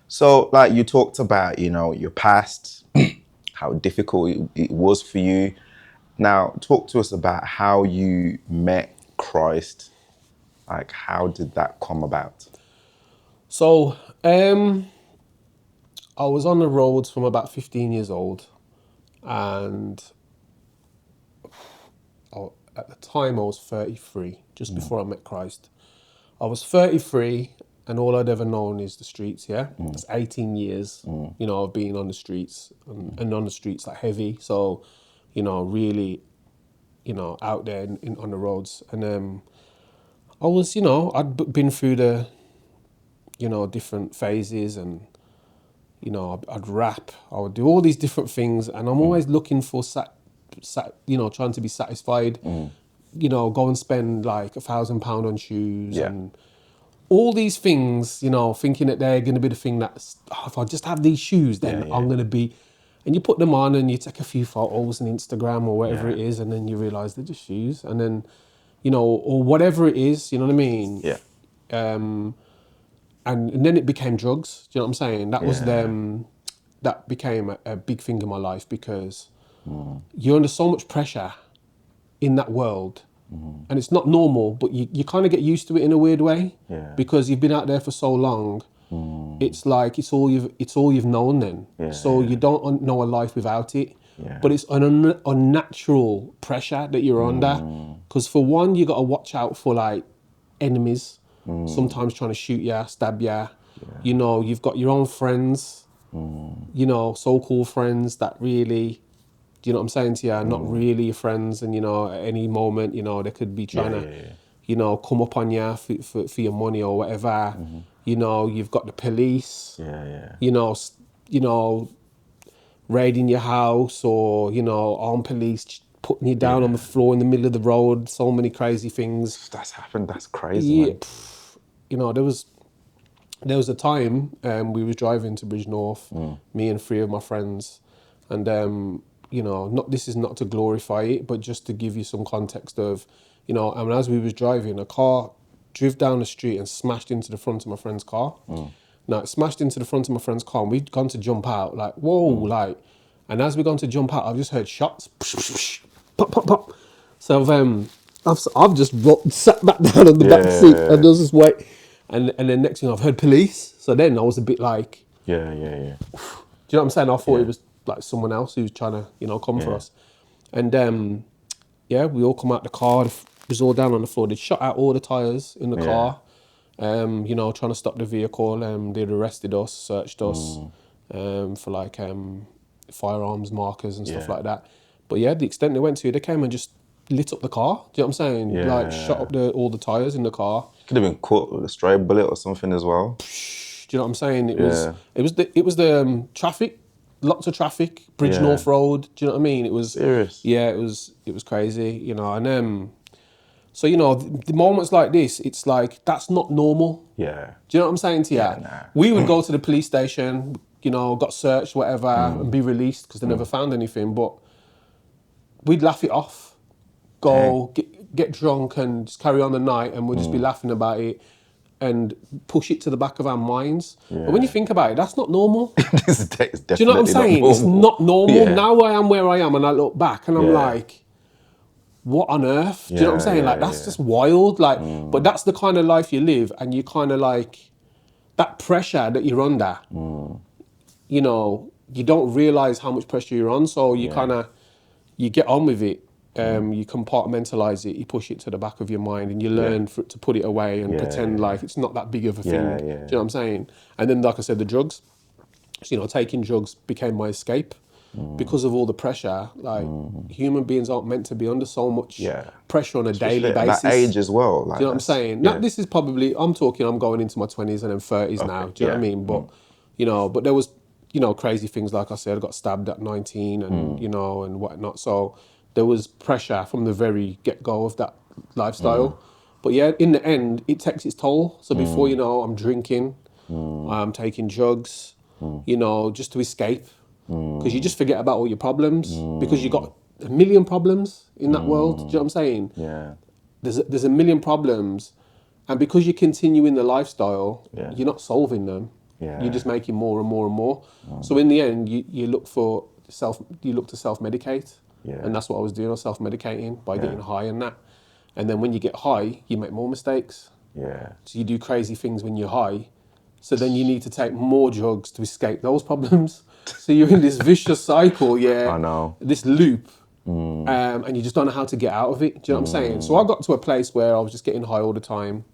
So, like you talked about, your past, how difficult it was for you. Now, talk to us about how you met Christ. Like, how did that come about? So, I was on the roads from about 15 years old, and at the time I was 33, just Mm, before I met Christ. I was 33, and all I'd ever known is the streets. Yeah, mm, that's 18 years. mm, Of being on the streets and on the streets like heavy. So, really, out there on the roads, and I was, been through the, different phases, and I'd rap, I would do all these different things, and I'm mm, always looking for trying to be satisfied. mm. Go and spend like £1,000 on shoes Yeah, and all these things. Thinking that they're going to be the thing that if I just have these shoes, yeah, then yeah, I'm going to be. And you put them on and you take a few photos on Instagram or whatever yeah, it is, and then you realize they're just shoes, and then or whatever it is. You know what I mean? yeah, Um, and then it became drugs. Do you know what I'm saying? That was yeah. them. That became a big thing in my life because Mm, you're under so much pressure in that world, mm, and it's not normal, but you kind of get used to it in a weird way yeah, because you've been out there for so long. mm, It's like it's all you've known then, yeah, so yeah, you don't know a life without it. yeah. But it's an unnatural pressure that you're under, Mm, because for one, you got to watch out for like enemies, mm, sometimes trying to shoot you, stab you. yeah, You've got your own friends, mm, so-called friends that really, do you know what I'm saying to you, are not mm, really your friends, and at any moment, they could be trying yeah, to, yeah, yeah. come up on you for your money or whatever. Mm-hmm. You've got the police, Yeah, yeah. you know, s- you know, raiding your house, or armed police putting you down on the Yeah. floor in the middle of the road. So many crazy things. That's happened. That's crazy, Yeah, man. there was a time we was driving to Bridge North, Mm, me and three of my friends, and not this is not to glorify it, but just to give you some context of, as we was driving, a car drove down the street and smashed into the front of my friend's car. mm, Now it smashed into the front of my friend's car, and we'd gone to jump out, like whoa, mm. and as we gone to jump out, I've just heard shots, pop, pop, pop. So I've just sat back down on the back seat and Yeah, I was just wait, and then next thing I've heard police. So then I was a bit like, yeah, yeah, yeah, do you know what I'm saying? I thought it yeah, was like someone else who was trying to, come for yeah, us. And yeah, we all come out the car. It was all down on the floor. They'd shot out all the tires in the yeah. car. Trying to stop the vehicle. They'd arrested us, searched us, Mm, for like firearms markers and stuff yeah, like that. But yeah, the extent they went to, they came and just lit up the car. Do you know what I'm saying? Like shot yeah. up all the tires in the car. Could have been caught with a stray bullet or something as well. Do you know what I'm saying? Yeah, It was the traffic, lots of traffic, Bridge yeah. North Road. Do you know what I mean? Serious. Yeah, it was crazy. And so the moments like this, it's like that's not normal. Yeah, Do you know what I'm saying to you? yeah, nah. We would go to the police station, got searched, whatever, and Mm, be released because they never mm. found anything. But we'd laugh it off, Dang. go get drunk, and just carry on the night, and we'll just be Mm, laughing about it and push it to the back of our minds. But when you yeah. think about it, that's not normal. This day is Do you know what I'm definitely not saying? It's normal. not normal. Yeah, Now I am where I am, and I look back and I'm yeah, like, what on earth? Do you know what I'm yeah, saying? Like, yeah, that's yeah. just wild. Like, but Mm, that's the kind of life you live, and you kind of like that pressure that you're under. mm, You don't realize how much pressure you're on, so yeah, you get on with it. mm, You compartmentalize it, you push it to the back of your mind, and you yeah, learn to put it away and yeah, pretend yeah, like it's not that big of a thing. yeah, Do yeah, you know what I'm saying? And then, like I said, the drugs. So, taking drugs became my escape mm, because of all the pressure. Like, mm, human beings aren't meant to be under so much yeah. pressure on a daily Especially at that basis. age as well. Do you Like know what I'm that's saying? Now, yeah. this is I'm going into my 20s and then 30s now. Okay. Do you know what I Yeah. mean? Mm, But there was, crazy things. Like I said, I got stabbed at 19 and, mm, and whatnot. So there was pressure from the very get-go of that mm, lifestyle. But yeah, in the end, it takes its toll. So before mm, you know, I'm drinking, mm, I'm taking drugs, mm, just to escape. Because you mm, just forget about all your problems because you mm, got a million problems in that world. Do you know what mm, I'm saying? yeah. There's a million problems, and because you continue in the lifestyle, Yeah. you're not solving them. Yeah. You're just making more and more and more. So in the end, you look to self-medicate. Yeah. And that's what I was doing. I was self-medicating by Yeah. getting high and that. And then when you get high, you make more mistakes. Yeah. So you do crazy things when you're high. So then you need to take more drugs to escape those problems. So you're in this vicious cycle, I know. this loop, and you just don't know how to get out of it. Do you know what I'm saying? So I got to a place where I was just getting high all the time,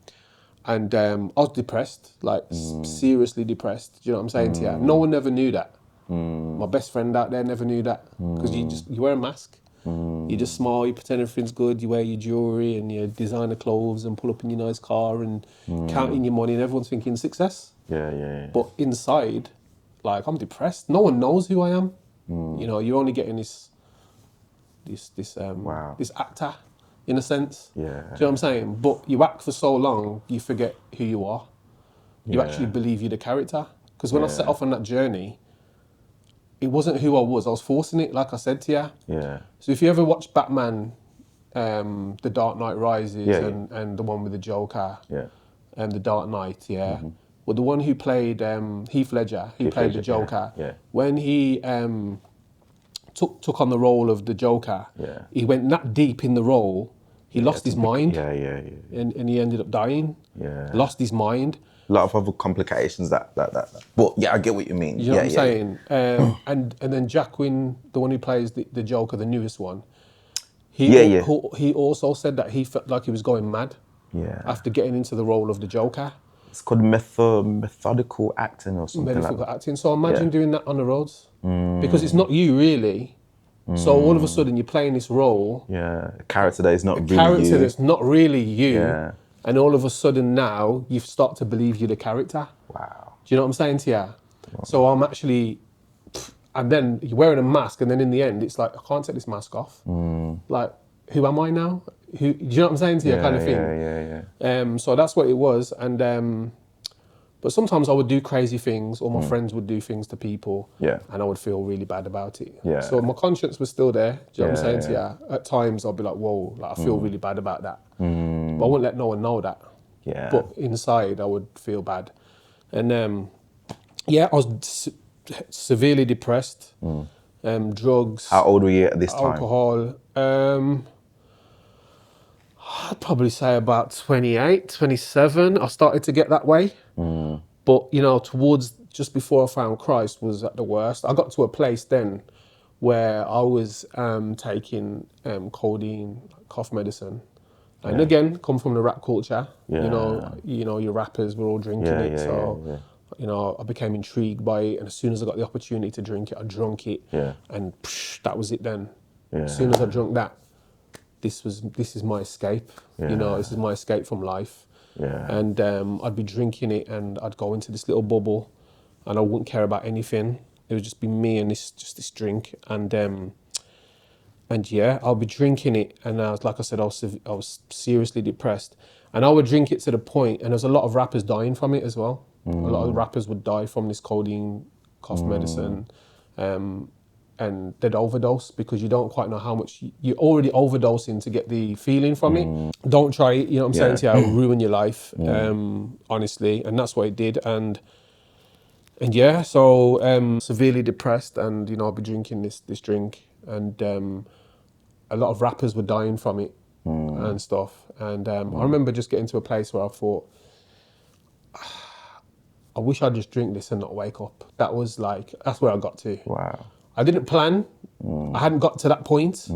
and I was depressed, like seriously depressed. Do you know what I'm saying to you? No one ever knew that. My best friend out there never knew that because you wear a mask. You just smile, you pretend everything's good, you wear your jewellery and your designer clothes and pull up in your nice car and counting your money and everyone's thinking success. Yeah. But inside, like, I'm depressed. No one knows who I am. You know, you're only getting this Wow. this actor, in a sense. Yeah. Do you know what I'm saying? But you act for so long, you forget who you are. You Yeah. actually believe you're the character. Because when I set off on that journey, it wasn't who I was. I was forcing it, like I said to you. Yeah. So if you ever watch Batman, The Dark Knight Rises, Yeah, and the one with the Joker, Yeah. and The Dark Knight, well, the one who played Heath Ledger, who played the Ledger, Joker, yeah. when he took on the role of the Joker, Yeah. he went that deep in the role, he lost his mind, Yeah. and he ended up dying. Yeah. Lost his mind. A lot of other complications that. But yeah, I get what you mean. You know what I'm saying? And then Jack Wynn, the one who plays the Joker, the newest one, he also said that he felt like he was going mad Yeah. after getting into the role of the Joker. It's called methodical acting or something Medical like that. acting. So imagine Yeah. doing that on the roads. Because it's not you really. So all of a sudden you're playing this role, Yeah. A character that is not really character you. that's not really you. Yeah. And all of a sudden now you start to believe you're the character. Wow. Do you know what I'm saying to you? So I'm actually, and then you're wearing a mask, and then in the end, it's like, I can't take this mask off. Like, who am I now? Do you know what I'm saying to you, kind of thing? Yeah. So that's what it was. And but sometimes I would do crazy things, or my friends would do things to people, Yeah. and I would feel really bad about it. Yeah. So my conscience was still there. Do you know what I'm saying to Yeah. you? At times I'll be like, whoa, like I feel really bad about that. But I wouldn't let no one know that. Yeah. But inside I would feel bad. And I was severely depressed. Drugs, How old were you at this time? alcohol. I'd probably say about 28, 27. I started to get that way. But, you know, towards just before I found Christ was at the worst. I got to a place then where I was taking codeine, cough medicine. And again, come from the rap culture. Yeah. You know, your rappers were all drinking Yeah, it. yeah, So, yeah. you know, I became intrigued by it. And as soon as I got the opportunity to drink it, I drunk it. Yeah. And that was it then. Yeah. As soon as I drunk that, this is my escape. You know, this is my escape from life. Yeah. And I'd be drinking it and I'd go into this little bubble and I wouldn't care about anything. It would just be me and this drink. And yeah, I'll be drinking it, and like I said, I was seriously depressed, and I would drink it to the point, and there's a lot of rappers dying from it as well. A lot of rappers would die from this codeine, cough medicine, and they'd overdose because you don't quite know how much you're already overdosing to get the feeling from it. Don't try it, you know what I'm saying to you, it'll ruin your life, honestly, and that's what it did. And yeah, so severely depressed, and you know, I'll be drinking this drink, and a lot of rappers were dying from it and stuff. And I remember just getting to a place where I thought, I wish I'd just drink this and not wake up. That's where I got to. Wow. I didn't plan. I hadn't got to that point,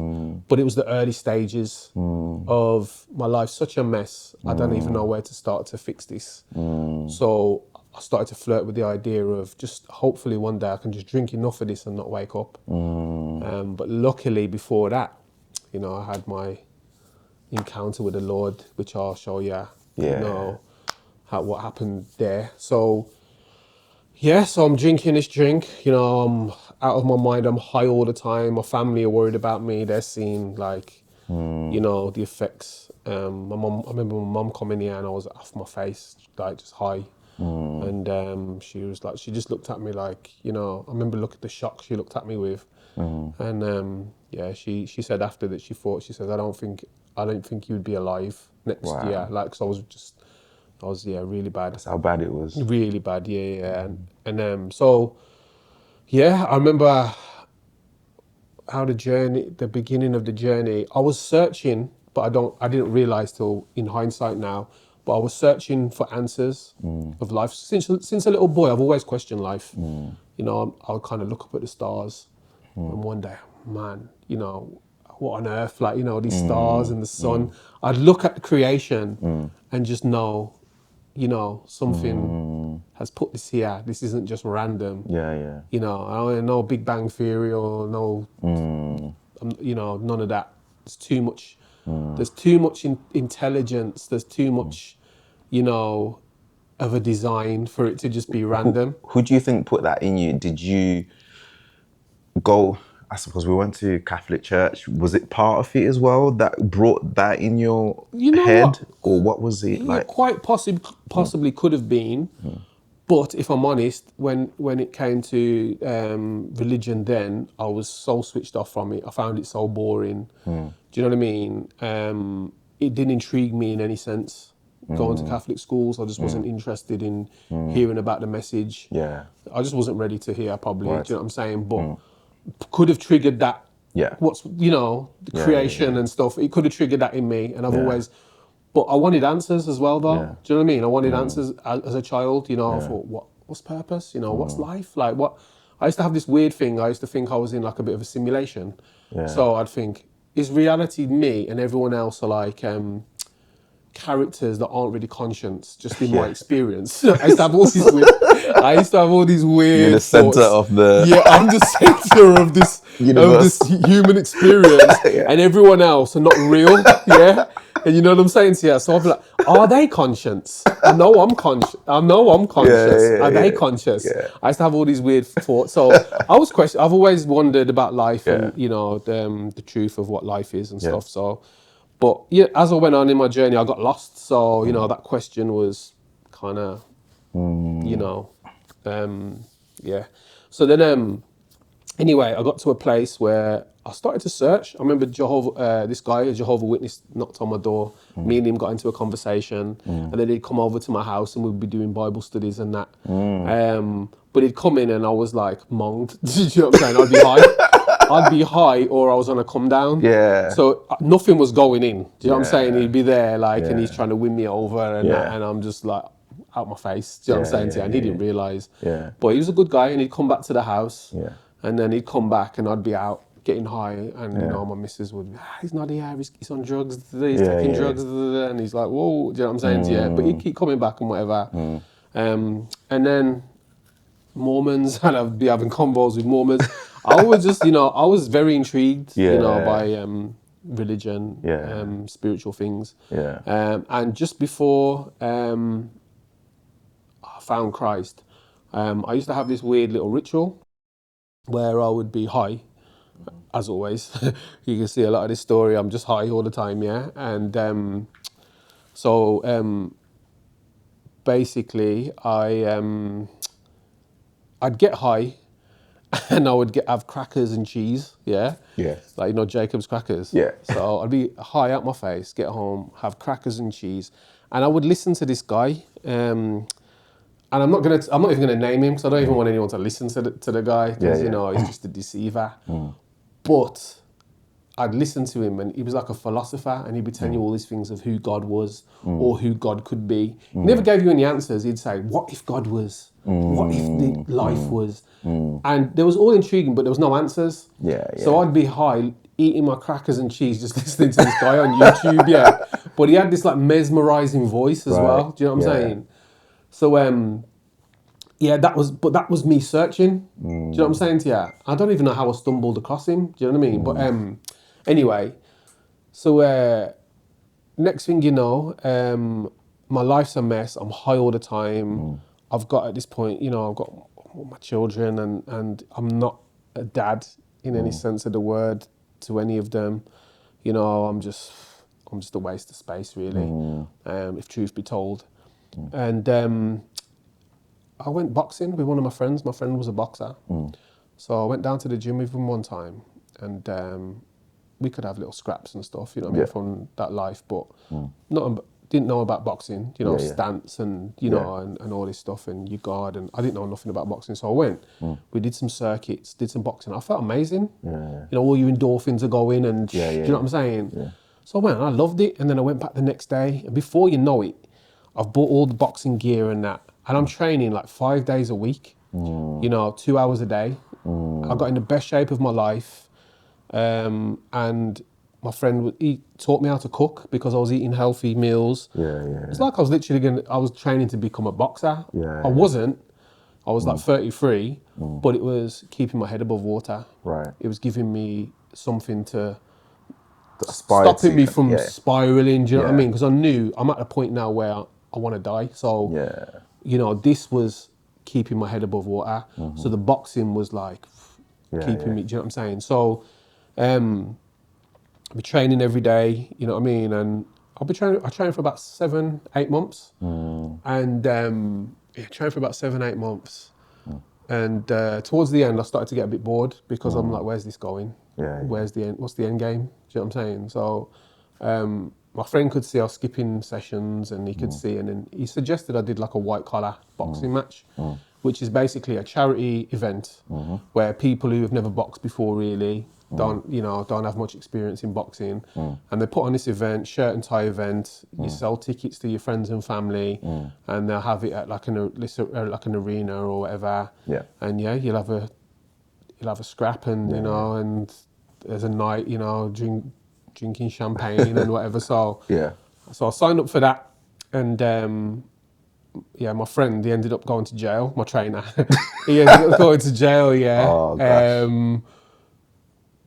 but it was the early stages of my life. Such a mess. I don't even know where to start to fix this. So I started to flirt with the idea of just hopefully one day I can just drink enough of this and not wake up. But luckily before that, you know, I had my encounter with the Lord, which I'll show you, you know, what happened there. So yeah, so I'm drinking this drink, you know, I'm out of my mind, I'm high all the time. My family are worried about me. They're seeing like, you know, the effects. I remember my mum coming here and I was off my face, like just high. And she was like, she just looked at me like, you know, I remember the shock she looked at me with. And yeah, she said after that she says, I don't think you'd be alive next year. Like, 'cause I was just, I was really bad. That's how bad it was. Really bad, yeah. And so, yeah, I remember how the beginning of the journey, I was searching, but I didn't realize till in hindsight now, but I was searching for answers of life. Since a little boy, I've always questioned life. You know, I'll kind of look up at the stars and one day, man, you know, what on earth, like, you know, these stars and the sun. I'd look at the creation and just know, you know, something has put this here. This isn't just random. Yeah. You know, I don't know Big Bang Theory or no, you know, none of that. There's too much. There's too much intelligence. There's too much, you know, of a design for it to just be random. Who do you think put that in you? Did you go, I suppose we went to Catholic church. Was it part of it as well that brought that in your You know head? what? Or what was it Yeah, like? quite possibly could have been. But if I'm honest, when it came to religion, then I was so switched off from it. I found it so boring. Do you know what I mean? It didn't intrigue me in any sense. Going to Catholic schools, I just wasn't interested in hearing about the message. Yeah. I just wasn't ready to hear, probably. Right. Do you know what I'm saying? But could have triggered that. Yeah. What's, you know, the creation and stuff. It could have triggered that in me, and I've always. But I wanted answers as well, though. Yeah. Do you know what I mean? I wanted answers as a child. You know, I thought, what's purpose? You know, what's life? Like, what? I used to have this weird thing. I used to think I was in like a bit of a simulation. Yeah. So I'd think, is reality me and everyone else are like characters that aren't really conscious, just in my experience? I used to have all these weird. I used to have all these weird. You're the center thoughts. of the. Yeah, I'm the center of this Universe. human experience, and everyone else are not real. Yeah, and you know what I'm saying to you. So I'll be like, are they conscious? I know I'm conscious. Are they conscious? Yeah. I used to have all these weird thoughts. So I've always wondered about life and, you know, the truth of what life is and stuff. So, but yeah, as I went on in my journey, I got lost. So, you know, that question was kind of, you know, yeah. So then, anyway, I got to a place where I started to search. I remember this guy, a Jehovah's Witness, knocked on my door. Me and him got into a conversation, and then he'd come over to my house and we'd be doing Bible studies and that. But he'd come in and I was like monged. Do you know what I'm saying? I'd be high or I was on a come down. Yeah. So nothing was going in. Do you know what I'm saying? He'd be there like, and he's trying to win me over and that, and I'm just like out my face. Do you know what I'm saying to you? And he didn't realise. Yeah. But he was a good guy and he'd come back to the house. Yeah. And then he'd come back and I'd be out getting high and, you know, my missus would, he's not here, he's on drugs, he's taking drugs, and he's like, whoa, do you know what I'm saying to you? But he'd keep coming back and whatever. And then Mormons, and I'd be having combos with Mormons. I was just, you know, I was very intrigued, you know, by religion, spiritual things. Yeah. And just before I found Christ, I used to have this weird little ritual where I would be high, as always. You can see a lot of this story. I'm just high all the time, yeah. And so basically, I'd get high, and I would have crackers and cheese, yeah. Yeah. Like, you know, Jacob's crackers. Yeah. So I'd be high out my face, get home, have crackers and cheese, and I would listen to this guy. And I'm not even gonna name him because I don't even want anyone to listen to the guy because you know he's just a deceiver. But I'd listen to him and he was like a philosopher and he'd be telling you all these things of who God was or who God could be. He never gave you any answers. He'd say, "What if God was? What if the life was?" And there was all intriguing, but there was no answers. So I'd be high, eating my crackers and cheese, just listening to this guy on YouTube. Yeah, but he had this like mesmerizing voice as well. Do you know what I'm saying? So, that was me searching. Do you know what I'm saying to you? I don't even know how I stumbled across him. Do you know what I mean? But anyway, so next thing you know, my life's a mess. I'm high all the time. I've got at this point, you know, I've got all my children and I'm not a dad in any sense of the word to any of them. You know, I'm just a waste of space, really, if truth be told. And I went boxing with one of my friends. My friend was a boxer. So I went down to the gym with him one time and we could have little scraps and stuff, you know what I mean, from that life, but didn't know about boxing, you know, Yeah, yeah. stance and, you know, and all this stuff and you guard. And I didn't know nothing about boxing. So I went, we did some circuits, did some boxing. I felt amazing. Yeah. You know, all your endorphins are going and, do you know what I'm saying? Yeah. So I went, I loved it. And then I went back the next day. And before you know it, I've bought all the boxing gear and that. And I'm training like 5 days a week, you know, 2 hours a day. I got in the best shape of my life. And my friend, he taught me how to cook because I was eating healthy meals. It's like I was literally I was training to become a boxer. Yeah, I wasn't. I was like 33, but it was keeping my head above water. Right. It was giving me something to Aspire stopping to, me from yeah. spiraling. Do you know what I Yeah. mean? Because I knew I'm at a point now where I want to die. So, Yeah. you know, this was keeping my head above water. So the boxing was like keeping me. Do you know what I'm saying? So, I'll be training every day. You know what I mean? And I'll be training. I trained for about 7-8 months, and trained for about 7-8 months. And towards the end, I started to get a bit bored because I'm like, "Where's this going? Where's the end? What's the end game?" Do you know what I'm saying? So, my friend could see I was skipping sessions, and he could see, and then he suggested I did like a white collar boxing match, which is basically a charity event where people who have never boxed before really don't have much experience in boxing, and they put on this event, shirt and tie event. You sell tickets to your friends and family, and they'll have it at like an arena or whatever. Yeah. And you'll have a scrap, and you know, and there's a night, you know, drinking champagne and whatever. So Yeah. so I signed up for that, and my friend, he ended up going to jail. My trainer, he ended up going to jail. Yeah. Oh, gosh.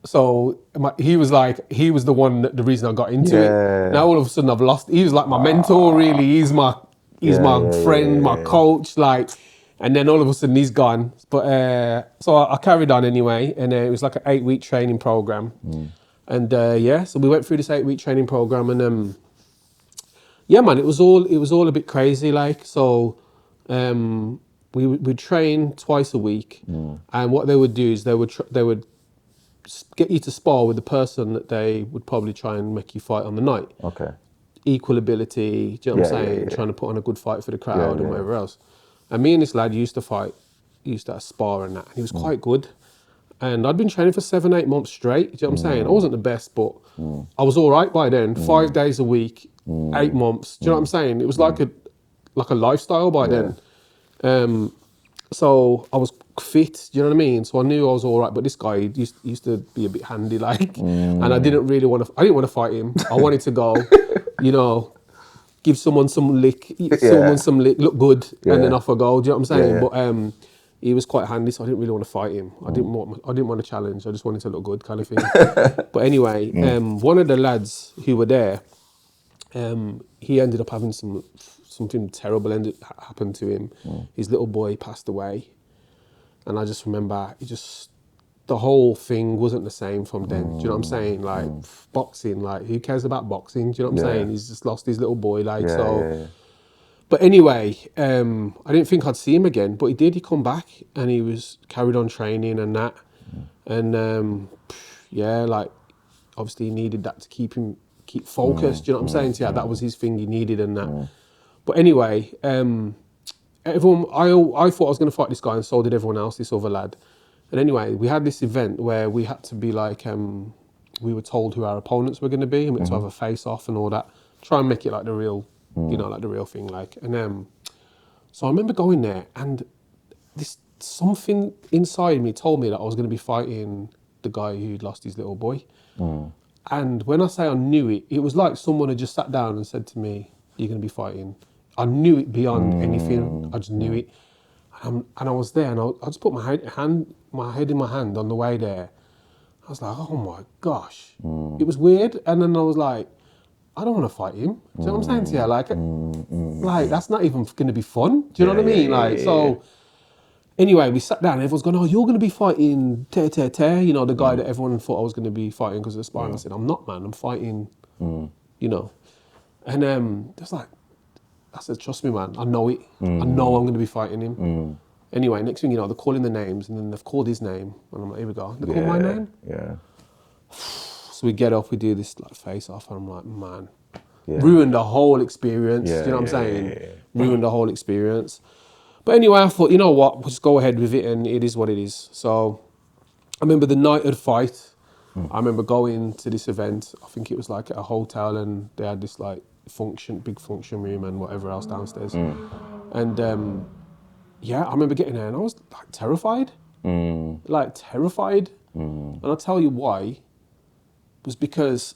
So he was the one, the reason I got into Yeah. it. Now all of a sudden I've lost. He was like my mentor, really. He's my friend, my coach, like. And then all of a sudden he's gone. But so I carried on anyway, and it was like an 8-week training program. And so we went through this 8-week training program, and man, it was all a bit crazy, like. So we'd train twice a week, and what they would do is they would get you to spar with the person that they would probably try and make you fight on the night. Okay. Equal ability, do you know what I'm saying? Yeah. Trying to put on a good fight for the crowd and yeah. whatever else. And me and this lad used to spar and that, and he was quite good. And I'd been training for 7-8 months straight, do you know what I'm saying? I wasn't the best, but I was all right by then. 5 days a week, 8 months, do you know what I'm saying? It was like a lifestyle by then. So I was fit, do you know what I mean? So I knew I was all right, but this guy used to be a bit handy, like, and I didn't want to fight him. I wanted to go, you know, give someone some lick, look good, and then off I go. Do you know what I'm saying? But he was quite handy, so I didn't really want to fight him. I didn't want a challenge. I just wanted to look good, kind of thing. But anyway, one of the lads who were there, he ended up having something terrible happened to him. His little boy passed away, and I just remember the whole thing wasn't the same from then. Do you know what I'm saying? Like boxing, like who cares about boxing? Do you know what I'm saying? He's just lost his little boy, like so. But anyway, I didn't think I'd see him again, but he did. He come back and he was carried on training and that, and like obviously he needed that to keep focused. Do you know what I'm saying? So that was his thing he needed and that. But anyway, everyone, I thought I was going to fight this guy, and so did everyone else, this other lad. And anyway, we had this event where we had to be like, we were told who our opponents were going to be, and we had to have a face-off and all that. Try and make it like the real, like the real thing, like. And so I remember going there, and something inside me told me that I was going to be fighting the guy who'd lost his little boy. And when I say I knew it, it was like someone had just sat down and said to me, "You're going to be fighting." I knew it beyond anything. I just knew it. And I was there, and I just put my head in my hand on the way there. I was like, oh my gosh. It was weird. And then I was like, I don't want to fight him. Do you know what I'm saying to you? Like that's not even going to be fun. Do you know what I mean? So anyway, we sat down and everyone's going, oh, you're going to be fighting you know, the guy that everyone thought I was going to be fighting because of the sparring. I said, I'm not, man. I'm fighting, you know. And just like, I said, trust me, man. I know it. I know I'm going to be fighting him. Anyway, next thing you know, they're calling the names, and then they've called his name, and I'm like, here we go. They called my name. Yeah. So we get off, we do this like face off, and I'm like, man, ruined the whole experience. Yeah, You know what I'm yeah, saying? yeah, yeah. Ruined the whole experience. But anyway, I thought, you know what, we'll just go ahead with it, and it is what it is. So I remember the night of the fight. I remember going to this event. I think it was like at a hotel, and they had this like big function room, and whatever else downstairs. And yeah, I remember getting there, and I was like terrified, like terrified. And I'll tell you why. Was because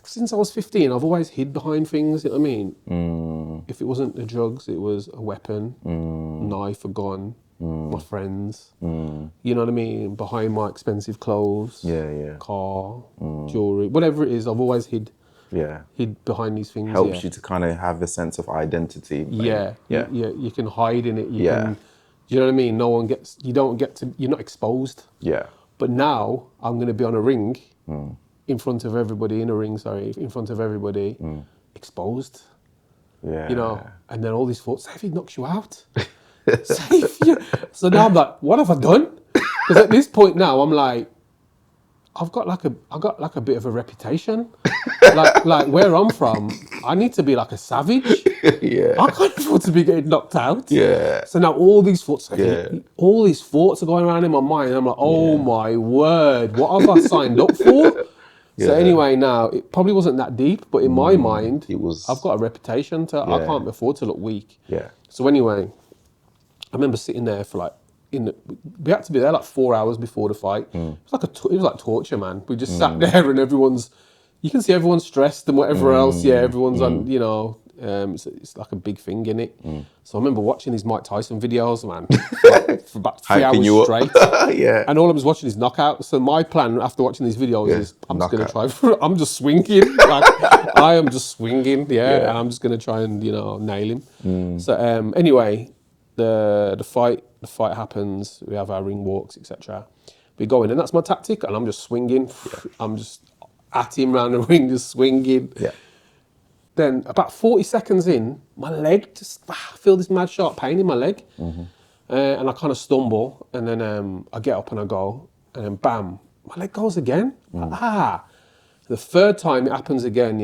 since I was 15, I've always hid behind things. You know what I mean? If it wasn't the drugs, it was a weapon, knife, a gun, my friends. You know what I mean? Behind my expensive clothes, Yeah. car, jewelry, whatever it is, I've always hid Yeah. behind these things. Helps you to kind of have a sense of identity. Yeah, Yeah. you can hide in it. You Yeah. can, you know what I mean? You're not exposed. Yeah. But now I'm going to be on a ring in front of everybody, in front of everybody, exposed. Yeah. You know, and then all these thoughts, say if he knocks you out. Say if you... So now I'm like, what have I done? Because at this point now, I'm like, I've got like a bit of a reputation. like where I'm from, I need to be like a savage. Yeah. I can't afford to be getting knocked out. Yeah. So now all these thoughts, Yeah. all these thoughts are going around in my mind. And I'm like, oh my word, what have I signed up for? So anyway, now it probably wasn't that deep, but in my mind, It was. I've got a reputation to. I can't afford to look weak. Yeah. So anyway, I remember sitting there for like we had to be there like 4 hours before the fight. It was like torture, man. We just sat there and you can see everyone's stressed and whatever else. Yeah, everyone's on, you know, it's like a big thing in it. So I remember watching these Mike Tyson videos, man, for about 3 Hyping you hours up. straight. Yeah. And all I was watching is knockouts. So my plan after watching these videos is I'm just going to knockout. try. I'm just swinging. Like I am just swinging. Yeah. And I'm just going to try and, you know, nail him. So anyway, the fight happens. We have our ring walks, etc. We go in, and that's my tactic. And I'm just swinging. I'm just at him around the ring, just swinging. Yeah. Then about 40 seconds in, my leg just I feel this mad sharp pain in my leg, and I kind of stumble, and then I get up and I go, and then bam, my leg goes again. The third time it happens again,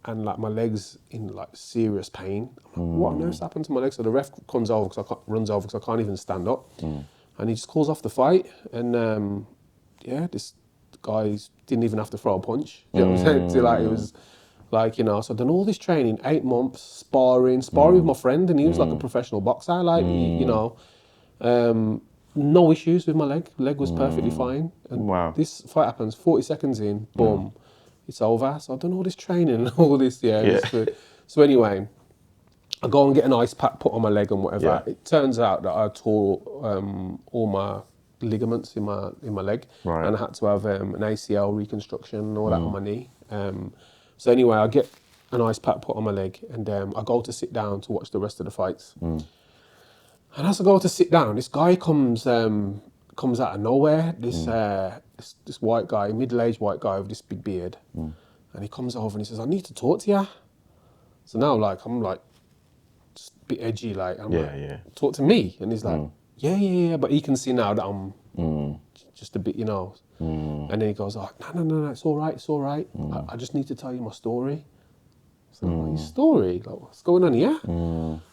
and like my leg's in like serious pain. I'm like, what on earth's happened to my leg? So the ref runs over because I can't even stand up, and he just calls off the fight, and this guy didn't even have to throw a punch. You know what I'm saying? So like it was. Like, you know, so I've done all this training, 8 months, sparring with my friend, and he was like a professional boxer, like, you know. No issues with my leg. Leg was perfectly fine. And Wow. this fight happens, 40 seconds in, boom, it's over. So I've done all this training and all this, So anyway, I go and get an ice pack put on my leg and whatever. Yeah. It turns out that I tore all my ligaments in my leg, Right. and I had to have an ACL reconstruction and all that on my knee. So anyway, I get an ice pack put on my leg, and I go to sit down to watch the rest of the fights. And as I go to sit down, this guy comes out of nowhere. This white guy, middle-aged white guy with this big beard, and he comes over and he says, "I need to talk to you." So now, I'm like, just a bit edgy, like, I'm like, "Talk to me," and he's like, "Yeah," but he can see now that I'm just a bit, you know. And then he goes, "Oh, no, it's all right. I just need to tell you my story." So I'm like, "Your story? Like, what's going on here?"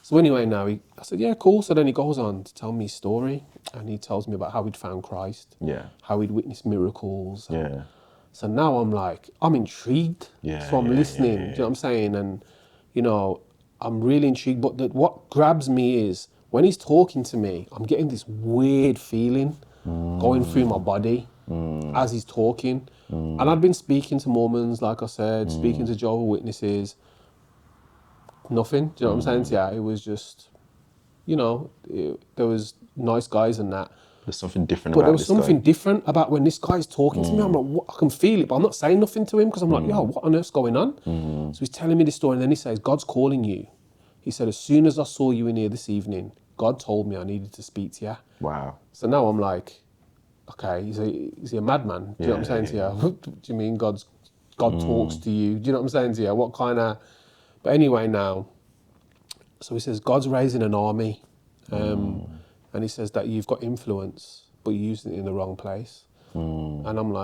So anyway, I said, "Yeah, cool." So then he goes on to tell me his story, and he tells me about how he'd found Christ, how he'd witnessed miracles. Yeah. So now I'm like, I'm intrigued. Yeah, So I'm listening. Do you know what I'm saying? And, you know, I'm really intrigued. But what grabs me is when he's talking to me, I'm getting this weird feeling going through my body as he's talking. And I'd been speaking to Mormons, like I said, speaking to Jehovah's Witnesses. Nothing. Do you know what I'm saying? Yeah, it was just, you know, there was nice guys and that. There's something different But about there was this something guy. different about when this guy's talking to me. I'm like, what? I can feel it, but I'm not saying nothing to him because I'm like, yo, what on earth's going on? So he's telling me this story, and then he says, God's calling you. He said, as soon as I saw you in here this evening, God told me I needed to speak to you. Wow. So now I'm like, okay, is he a madman? Do you know what I'm saying to you? What do you mean God talks to you? Do you know what I'm saying to you? What kind of... But anyway, now, so he says, God's raising an army. And he says that you've got influence, but you're using it in the wrong place. And I'm like,